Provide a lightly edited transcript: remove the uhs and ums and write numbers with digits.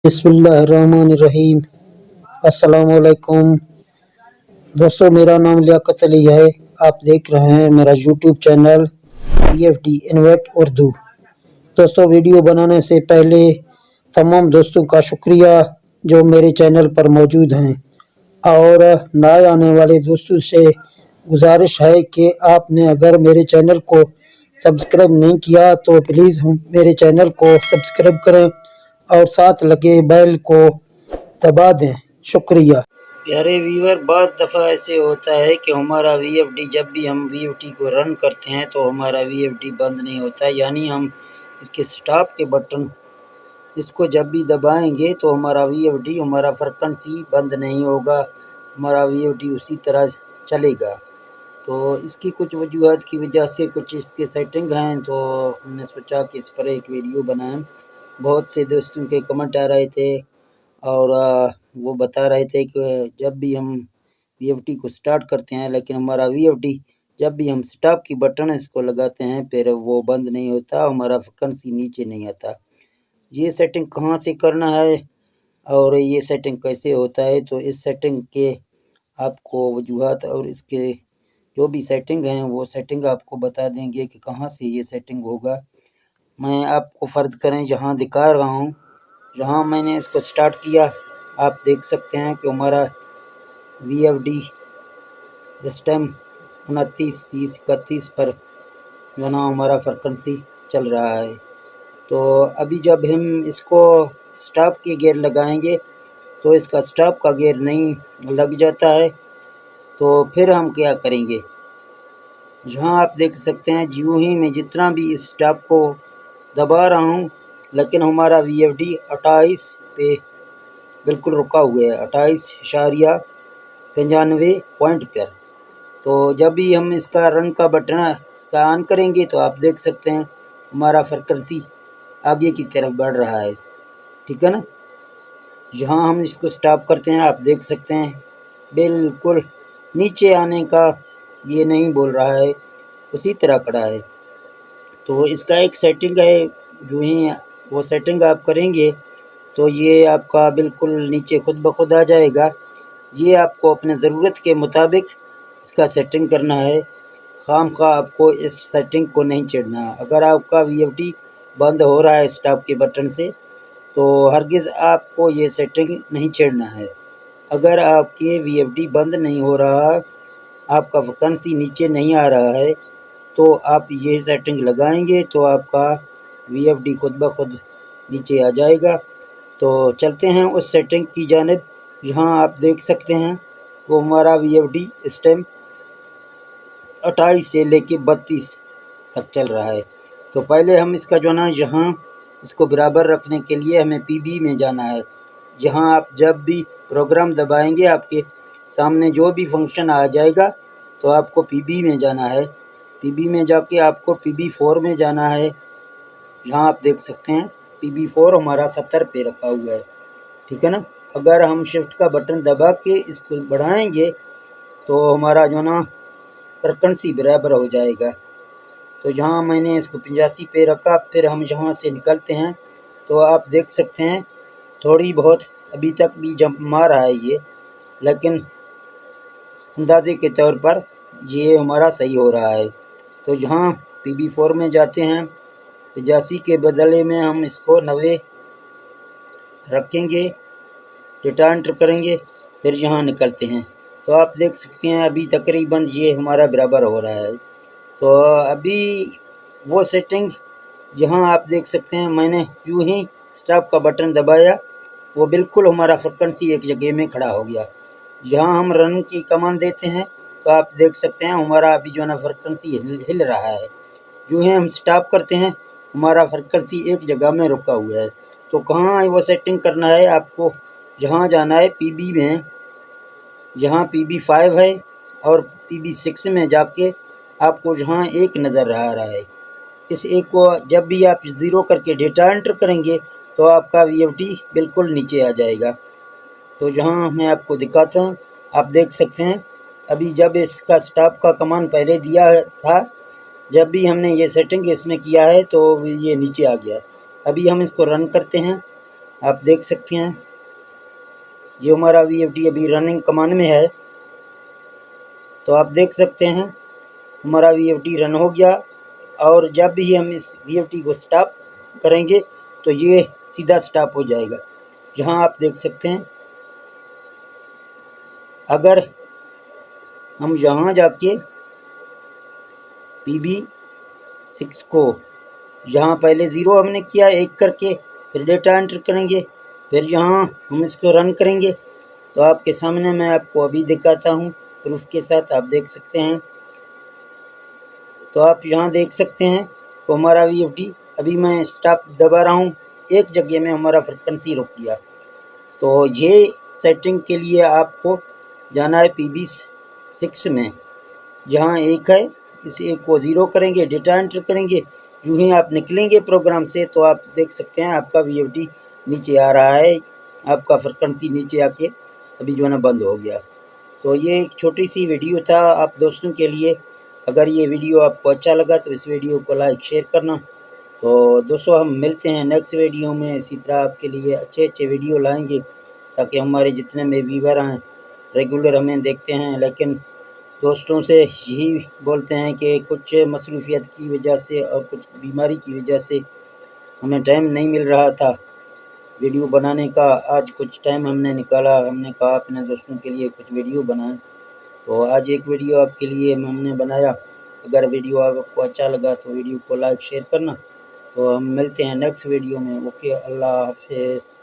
बिस्मिल्लाहिर्रहमानिर्रहीम। अस्सलाम वालेकुम दोस्तों, मेरा नाम लियाकत अली है। आप देख रहे हैं मेरा YouTube channel BFD InvIT Urdu. दोस्तों, वीडियो बनाने से पहले तमाम दोस्तों का शुक्रिया जो मेरे चैनल पर मौजूद हैं, और नए आने वाले दोस्तों से गुजारिश है कि आपने अगर मेरे चैनल को सब्सक्राइब नहीं किया तो प्लीज़ मेरे चैनल को सब्सक्राइब करें और साथ लगे बेल को दबा दें। शुक्रिया। प्यारे व्यूअर, बाज़ दफ़ा ऐसे होता है कि हमारा VFD, जब भी हम VFD को रन करते हैं तो हमारा VFD बंद नहीं होता, यानी हम इसके स्टॉप के बटन इसको जब भी दबाएंगे तो हमारा VFD, हमारा फ्रीक्वेंसी बंद नहीं होगा, हमारा VFD उसी तरह चलेगा। तो इसकी कुछ वजूहत की वजह से कुछ इसके सेटिंग हैं, तो हमने सोचा कि इस पर एक वीडियो बनाएं। बहुत से दोस्तों के कमेंट आ रहे थे और वो बता रहे थे कि जब भी हम VFD को स्टार्ट करते हैं, लेकिन हमारा VFD जब भी हम स्टॉप की बटन इसको लगाते हैं फिर वो बंद नहीं होता, हमारा फ्रीक्वेंसी नीचे नहीं आता। ये सेटिंग कहाँ से करना है और ये सेटिंग कैसे होता है, तो इस सेटिंग के आपको वजूहत और इसके जो भी सेटिंग हैं वो सेटिंग आपको बता देंगे कि कहाँ से ये सेटिंग होगा। मैं आपको फ़र्ज़ करें जहाँ दिखा रहा हूँ, जहाँ मैंने इसको स्टार्ट किया, आप देख सकते हैं कि हमारा VFD इस टाइम 29, 30, 31 पर जो ना हमारा फ्रीक्वेंसी चल रहा है। तो अभी जब हम इसको स्टॉप के गियर लगाएंगे तो इसका स्टॉप का गियर नहीं लग जाता है, तो फिर हम क्या करेंगे। जहाँ आप देख सकते हैं यूँ ही मैं जितना भी इस स्टॉप को दबा रहा हूँ, लेकिन हमारा VFD 28 पे बिल्कुल रुका हुआ है, 28.95 पॉइंट पर। तो जब भी हम इसका रन का बटन इसका ऑन करेंगे तो आप देख सकते हैं हमारा फ्रीक्वेंसी आगे की तरफ बढ़ रहा है, ठीक है ना। जहाँ हम इसको स्टॉप करते हैं आप देख सकते हैं बिल्कुल नीचे आने का ये नहीं बोल रहा है, उसी तरह खड़ा है। तो इसका एक सेटिंग है, जो ही वो सेटिंग आप करेंगे तो ये आपका बिल्कुल नीचे खुद ब खुद आ जाएगा। ये आपको अपने ज़रूरत के मुताबिक इसका सेटिंग करना है, खामखा आपको इस सेटिंग को नहीं छेड़ना। अगर आपका VFD बंद हो रहा है स्टॉप के बटन से तो हरगिज़ आपको ये सेटिंग नहीं छेड़ना है। अगर आपके VFD बंद नहीं हो रहा, आपका फ्रीक्वेंसी नीचे नहीं आ रहा है, तो आप ये सेटिंग लगाएंगे तो आपका VFD खुद ब खुद नीचे आ जाएगा। तो चलते हैं उस सेटिंग की जानिब, जहां आप देख सकते हैं वो हमारा VFD इस टाइम 28 से लेके 32 तक चल रहा है। तो पहले हम इसका जो ना यहाँ इसको बराबर रखने के लिए हमें PB में जाना है। यहाँ आप जब भी प्रोग्राम दबाएंगे आपके सामने जो भी फंक्शन आ जाएगा तो आपको PB में जाना है। PB में जाके आपको PB4 में जाना है। यहाँ आप देख सकते हैं PB4 हमारा 70 पे रखा हुआ है, ठीक है ना। अगर हम शिफ्ट का बटन दबा के इसको बढ़ाएंगे तो हमारा जो ना फ्रीक्वेंसी बराबर हो जाएगा। तो जहाँ मैंने इसको 85 पे रखा, फिर हम यहाँ से निकलते हैं तो आप देख सकते हैं थोड़ी बहुत अभी तक भी जंप मार रहा है ये, लेकिन अंदाजे के तौर पर ये हमारा सही हो रहा है। तो जहाँ PB4 में जाते हैं, 85 के बदले में हम इसको 90 रखेंगे, डेटा एंटर करेंगे, फिर यहाँ निकलते हैं तो आप देख सकते हैं अभी तकरीबन ये हमारा बराबर हो रहा है। तो अभी वो सेटिंग यहाँ आप देख सकते हैं, मैंने यूँ ही स्टॉप का बटन दबाया, वो बिल्कुल हमारा फ्रीक्वेंसी एक जगह में खड़ा हो गया। यहाँ हम रन की कमांड देते हैं तो आप देख सकते हैं हमारा अभी जो है ना फ्रीक्वेंसी हिल रहा है। यूँ ही हम स्टॉप करते हैं हमारा फ्रीक्वेंसी एक जगह में रुका हुआ है। तो कहाँ वो सेटिंग करना है, आपको जहाँ जाना है PB में, यहाँ PB5 है और PB6 में जाके आपको जहाँ एक नज़र आ रहा है, इस एक को जब भी आप 0 करके डेटा एंटर करेंगे तो आपका VFD बिल्कुल नीचे आ जाएगा। तो जहाँ मैं आपको दिखाता हूँ आप देख सकते हैं अभी जब इसका स्टॉप का कमांड पहले दिया था, जब भी हमने ये सेटिंग इसमें किया है तो ये नीचे आ गया। अभी हम इसको रन करते हैं, आप देख सकते हैं ये हमारा VFD अभी रनिंग कमांड में है। तो आप देख सकते हैं हमारा VFD रन हो गया, और जब भी हम इस VFD को स्टॉप करेंगे तो ये सीधा स्टॉप हो जाएगा। यहाँ आप देख सकते हैं अगर हम यहाँ जाके PB6 को यहाँ पहले 0 हमने किया 1 करके, फिर डेटा एंटर करेंगे, फिर यहाँ हम इसको रन करेंगे। तो आपके सामने मैं आपको अभी दिखाता हूँ प्रूफ के साथ, आप देख सकते हैं। तो आप यहाँ देख सकते हैं तो हमारा VFD अभी मैं स्टॉप दबा रहा हूँ, एक जगह में हमारा फ्रिक्वेंसी रोक दिया। तो ये सेटिंग के लिए आपको जाना है PB6 में, जहाँ 1 है, इस 1 को 0 करेंगे, डेटा एंटर करेंगे, यूँ ही आप निकलेंगे प्रोग्राम से तो आप देख सकते हैं आपका VFD नीचे आ रहा है, आपका फ्रिक्वेंसी नीचे आके अभी जो है ना बंद हो गया। तो ये एक छोटी सी वीडियो था आप दोस्तों के लिए। अगर ये वीडियो आपको अच्छा लगा तो इस वीडियो को लाइक शेयर करना। तो दोस्तों हम मिलते हैं नेक्स्ट वीडियो में, इसी तरह आपके लिए अच्छे वीडियो लाएंगे ताकि हमारे जितने में व्यूवर हैं रेगुलर हमें देखते हैं, लेकिन दोस्तों से यही बोलते हैं कि कुछ मसरूफियत की वजह से और कुछ बीमारी की वजह से हमें टाइम नहीं मिल रहा था वीडियो बनाने का। आज कुछ टाइम हमने निकाला, हमने कहा अपने दोस्तों के लिए कुछ वीडियो बनाएं, तो आज एक वीडियो आपके लिए हमने बनाया। अगर वीडियो आपको अच्छा लगा तो वीडियो को लाइक शेयर करना। तो हम मिलते हैं नेक्स्ट वीडियो में। ओके, अल्लाह हाफिज़।